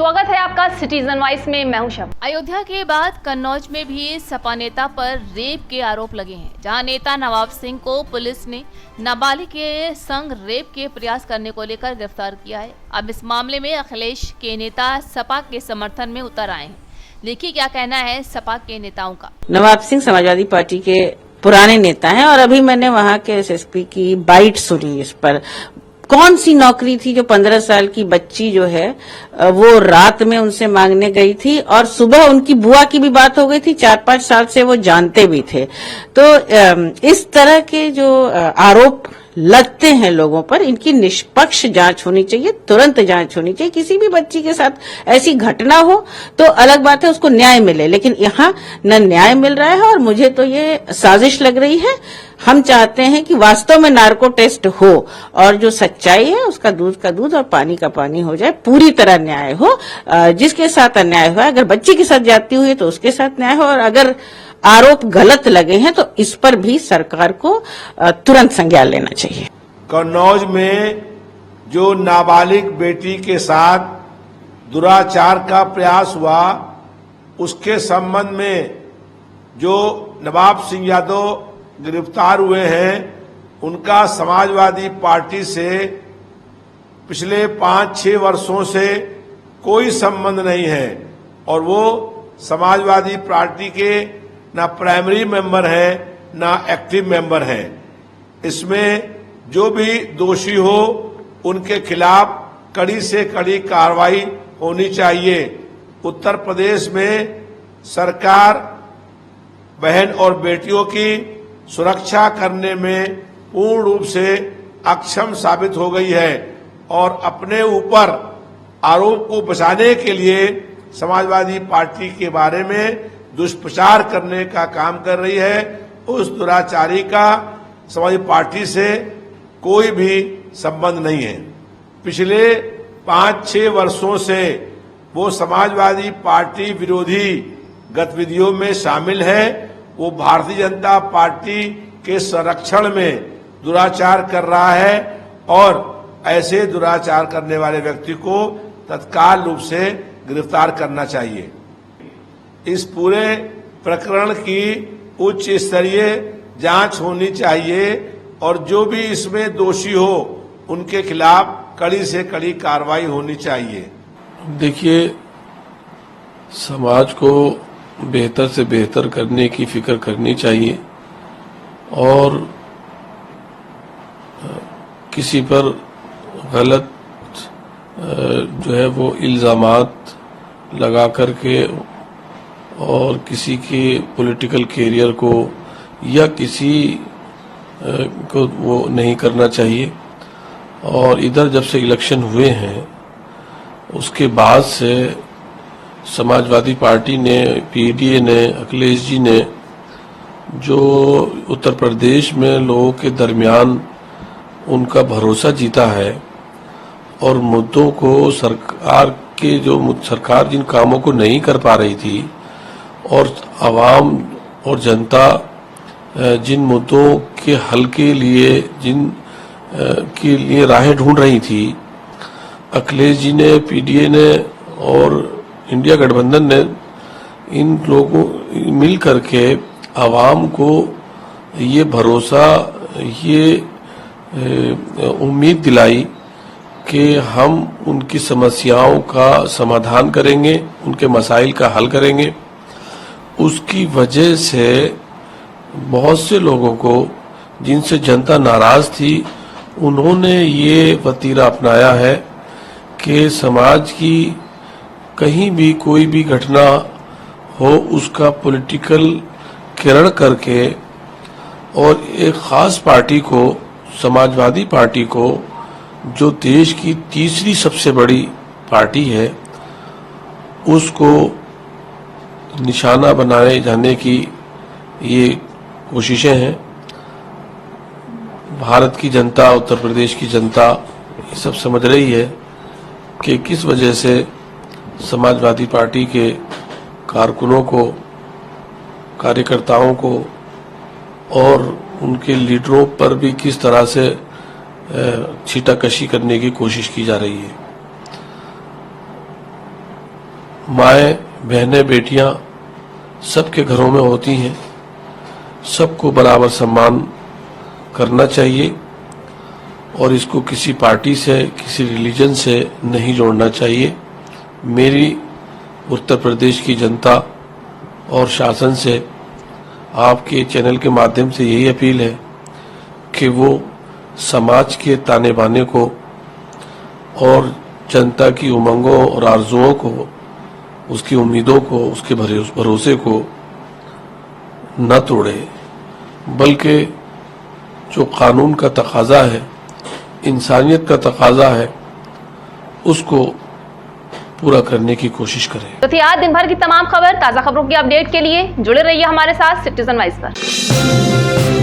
स्वागत है आपका सिटीजन वॉइस में। मैं हूं शब। अयोध्या के बाद कन्नौज में भी सपा नेता पर रेप के आरोप लगे हैं, जहां नेता नवाब सिंह को पुलिस ने नाबालिग के संग रेप के प्रयास करने को लेकर गिरफ्तार किया है। अब इस मामले में अखिलेश के नेता सपा के समर्थन में उतर आए हैं। देखिए क्या कहना है सपा के नेताओं का। नवाब सिंह समाजवादी पार्टी के पुराने नेता हैं और अभी मैंने वहां के एसएसपी की बाइट सुनी इस पर। कौन सी नौकरी थी जो 15 साल की बच्ची जो है वो रात में उनसे मांगने गई थी और सुबह उनकी बुआ की भी बात हो गई थी। 4-5 साल से वो जानते भी थे। तो इस तरह के जो आरोप लगते हैं लोगों पर, इनकी निष्पक्ष जांच होनी चाहिए, तुरंत जांच होनी चाहिए। किसी भी बच्ची के साथ ऐसी घटना हो तो अलग बात है, उसको न्याय मिले, लेकिन यहाँ न न्याय मिल रहा है और मुझे तो ये साजिश लग रही है। हम चाहते हैं कि वास्तव में नार्को टेस्ट हो और जो सच्चाई है उसका दूध का दूध और पानी का पानी हो जाए, पूरी तरह न्याय हो। जिसके साथ अन्याय हुआ, अगर बच्ची के साथ जाती हुई तो उसके साथ न्याय हो, और अगर आरोप गलत लगे हैं तो इस पर भी सरकार को तुरंत संज्ञान लेना चाहिए। कन्नौज में जो नाबालिग बेटी के साथ दुराचार का प्रयास हुआ, उसके संबंध में जो नवाब सिंह यादव गिरफ्तार हुए हैं, उनका समाजवादी पार्टी से पिछले 5-6 वर्षों से कोई संबंध नहीं है और वो समाजवादी पार्टी के ना प्राइमरी मेंबर हैं ना एक्टिव मेंबर हैं। इसमें जो भी दोषी हो उनके खिलाफ कड़ी से कड़ी कार्रवाई होनी चाहिए। उत्तर प्रदेश में सरकार बहन और बेटियों की सुरक्षा करने में पूर्ण रूप से अक्षम साबित हो गई है और अपने ऊपर आरोप को बचाने के लिए समाजवादी पार्टी के बारे में दुष्प्रचार करने का काम कर रही है। उस दुराचारी का समाजवादी पार्टी से कोई भी संबंध नहीं है। पिछले 5-6 वर्षों से वो समाजवादी पार्टी विरोधी गतिविधियों में शामिल है। वो भारतीय जनता पार्टी के संरक्षण में दुराचार कर रहा है और ऐसे दुराचार करने वाले व्यक्ति को तत्काल रूप से गिरफ्तार करना चाहिए। इस पूरे प्रकरण की उच्च स्तरीय जांच होनी चाहिए और जो भी इसमें दोषी हो उनके खिलाफ कड़ी से कड़ी कार्रवाई होनी चाहिए। देखिए, समाज को बेहतर से बेहतर करने की फिक्र करनी चाहिए और किसी पर गलत जो है वो इल्जामात लगा करके और किसी के पॉलिटिकल कैरियर को या किसी को वो नहीं करना चाहिए। और इधर जब से इलेक्शन हुए हैं उसके बाद से समाजवादी पार्टी ने, पीडीए ने, अखिलेश जी ने जो उत्तर प्रदेश में लोगों के दरमियान उनका भरोसा जीता है और मुद्दों को सरकार जिन कामों को नहीं कर पा रही थी और आवाम और जनता जिन मुद्दों के हल के लिए के लिए राहें ढूंढ रही थी, अखिलेश जी ने, पीडीए ने और इंडिया गठबंधन ने इन लोगों मिल करके आवाम को ये भरोसा, ये उम्मीद दिलाई कि हम उनकी समस्याओं का समाधान करेंगे, उनके मसाइल का हल करेंगे। उसकी वजह से बहुत से लोगों को, जिनसे जनता नाराज थी, उन्होंने ये वतीरा अपनाया है कि समाज की कहीं भी कोई भी घटना हो उसका पॉलिटिकल किरण करके और एक खास पार्टी को, समाजवादी पार्टी को, जो देश की तीसरी सबसे बड़ी पार्टी है, उसको निशाना बनाए जाने की ये कोशिशें हैं। भारत की जनता, उत्तर प्रदेश की जनता ये सब समझ रही है कि किस वजह से समाजवादी पार्टी के कारकुनों को, कार्यकर्ताओं को और उनके लीडरों पर भी किस तरह से छीटाकशी करने की कोशिश की जा रही है। माएँ, बहनें, बेटियां सबके घरों में होती हैं। सबको बराबर सम्मान करना चाहिए और इसको किसी पार्टी से, किसी रिलीजन से नहीं जोड़ना चाहिए। मेरी उत्तर प्रदेश की जनता और शासन से आपके चैनल के माध्यम से यही अपील है कि वो समाज के ताने बाने को और जनता की उमंगों और आरजुओं को, उसकी उम्मीदों को, उसके भरोसे को न तोड़े, बल्कि जो कानून का तकाजा है, इंसानियत का तकाजा है, उसको पूरा करने की कोशिश करें। तो थी आज दिन भर की तमाम खबर, ताजा खबरों की अपडेट के लिए जुड़े रहिए हमारे साथ सिटीजन वाइस पर।